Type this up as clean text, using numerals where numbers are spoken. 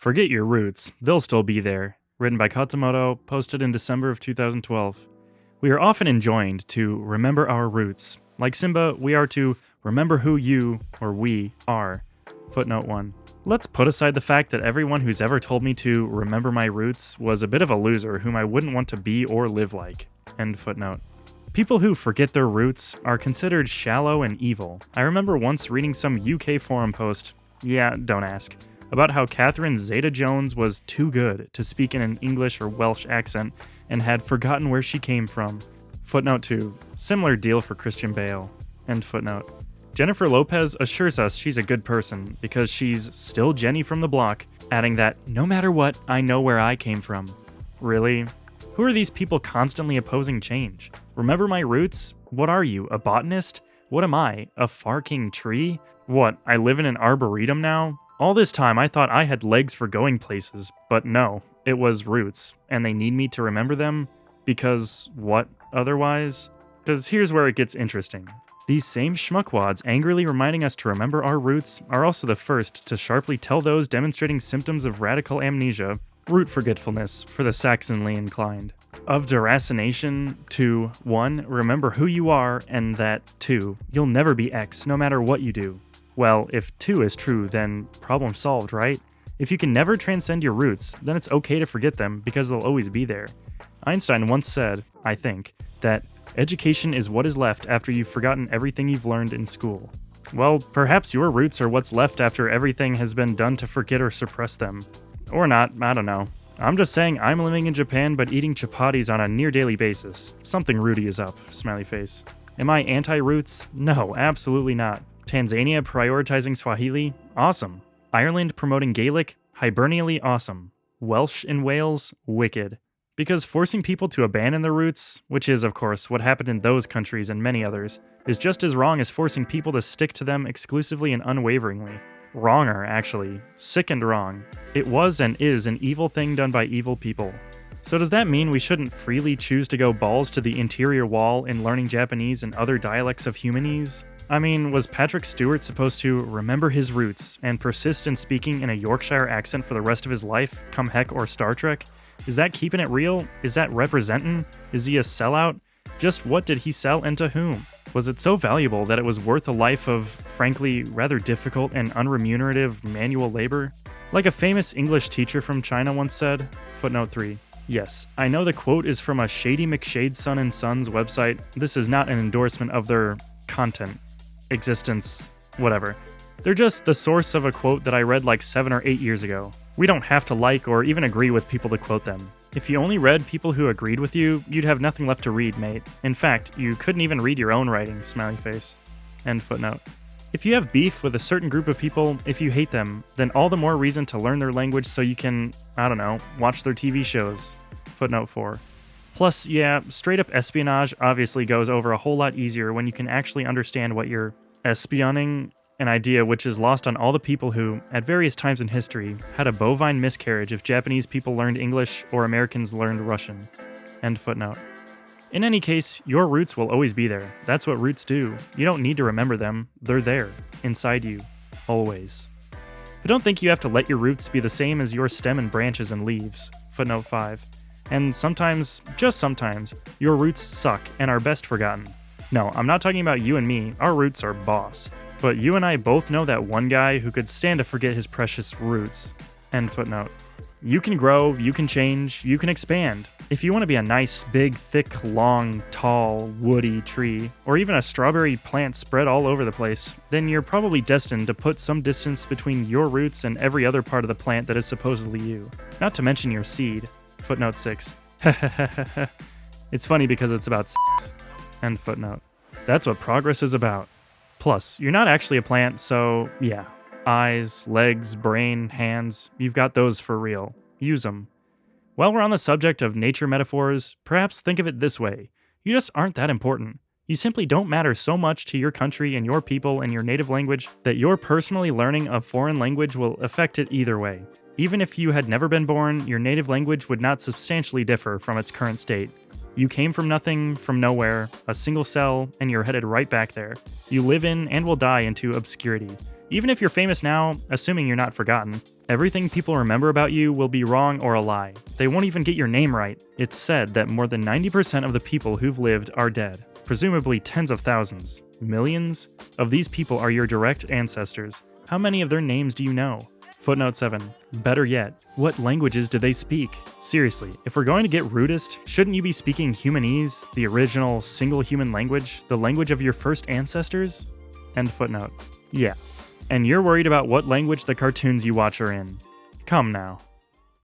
Forget your roots, they'll still be there. Written by Khatzumoto, posted in December of 2012. We are often enjoined to remember our roots. Like Simba, we are to remember who you, or we, are. Footnote 1. Let's put aside the fact that everyone who's ever told me to remember my roots was a bit of a loser whom I wouldn't want to be or live like. End footnote. People who forget their roots are considered shallow and evil. I remember once reading some UK forum post, don't ask, about how Catherine Zeta-Jones was too good to speak in an English or Welsh accent and had forgotten where she came from. Footnote 2. Similar deal for Christian Bale. End footnote. Jennifer Lopez assures us she's a good person because she's still Jenny from the block, adding that, no matter what, I know where I came from. Really? Who are these people constantly opposing change? Remember my roots? What are you, a botanist? What am I, a farking tree? What, I live in an arboretum now? All this time I thought I had legs for going places, but no, it was roots, and they need me to remember them? Because what, otherwise? Because here's where it gets interesting. These same schmuckwads angrily reminding us to remember our roots are also the first to sharply tell those demonstrating symptoms of radical amnesia, root forgetfulness for the Saxonly inclined. Of deracination to 1. Remember who you are, and that 2. You'll never be X no matter what you do. Well, if 2 is true, then problem solved, right? If you can never transcend your roots, then it's okay to forget them because they'll always be there. Einstein once said, I think, that education is what is left after you've forgotten everything you've learned in school. Well, perhaps your roots are what's left after everything has been done to forget or suppress them. Or not, I don't know. I'm just saying I'm living in Japan but eating chapatis on a near daily basis. Something Rudy is up, smiley face. Am I anti-roots? No, absolutely not. Tanzania prioritizing Swahili? Awesome. Ireland promoting Gaelic? Hibernially awesome. Welsh in Wales? Wicked. Because forcing people to abandon their roots, which is, of course, what happened in those countries and many others, is just as wrong as forcing people to stick to them exclusively and unwaveringly. Wronger, actually. Sick and wrong. It was and is an evil thing done by evil people. So does that mean we shouldn't freely choose to go balls to the interior wall in learning Japanese and other dialects of humanese? I mean, was Patrick Stewart supposed to remember his roots and persist in speaking in a Yorkshire accent for the rest of his life, come heck or Star Trek? Is that keeping it real? Is that representin'? Is he a sellout? Just what did he sell and to whom? Was it so valuable that it was worth a life of, frankly, rather difficult and unremunerative manual labor? Like a famous English teacher from China once said, footnote 3. Yes, I know the quote is from a Shady McShadeson and Sons website. This is not an endorsement of their content, existence, whatever. They're just the source of a quote that I read like 7 or 8 years ago. We don't have to like or even agree with people to quote them. If you only read people who agreed with you, you'd have nothing left to read, mate. In fact, you couldn't even read your own writing, smiley face. End footnote. If you have beef with a certain group of people, if you hate them, then all the more reason to learn their language so you can, watch their TV shows. Footnote 4. Plus, straight up espionage obviously goes over a whole lot easier when you can actually understand what you're espioning, an idea which is lost on all the people who, at various times in history, had a bovine miscarriage if Japanese people learned English or Americans learned Russian. End footnote. In any case, your roots will always be there. That's what roots do. You don't need to remember them. They're there, inside you, always. But don't think you have to let your roots be the same as your stem and branches and leaves. Footnote 5. And sometimes, just sometimes, your roots suck and are best forgotten. No, I'm not talking about you and me. Our roots are boss. But you and I both know that one guy who could stand to forget his precious roots. End footnote. You can grow, you can change, you can expand. If you want to be a nice, big, thick, long, tall, woody tree, or even a strawberry plant spread all over the place, then you're probably destined to put some distance between your roots and every other part of the plant that is supposedly you. Not to mention your seed. Footnote 6. It's funny because it's about sex. End footnote. That's what progress is about. Plus, you're not actually a plant, so yeah. Eyes, legs, brain, hands, you've got those for real. Use them. While we're on the subject of nature metaphors, perhaps think of it this way. You just aren't that important. You simply don't matter so much to your country and your people and your native language that your personally learning a foreign language will affect it either way. Even if you had never been born, your native language would not substantially differ from its current state. You came from nothing, from nowhere, a single cell, and you're headed right back there. You live in and will die into obscurity. Even if you're famous now, assuming you're not forgotten, everything people remember about you will be wrong or a lie. They won't even get your name right. It's said that more than 90% of the people who've lived are dead, presumably tens of thousands. Millions? Of these people are your direct ancestors. How many of their names do you know? Footnote 7. Better yet, what languages do they speak? Seriously, if we're going to get rudest, shouldn't you be speaking Humanese, the original single human language, the language of your first ancestors? End footnote. Yeah. And you're worried about what language the cartoons you watch are in. Come now.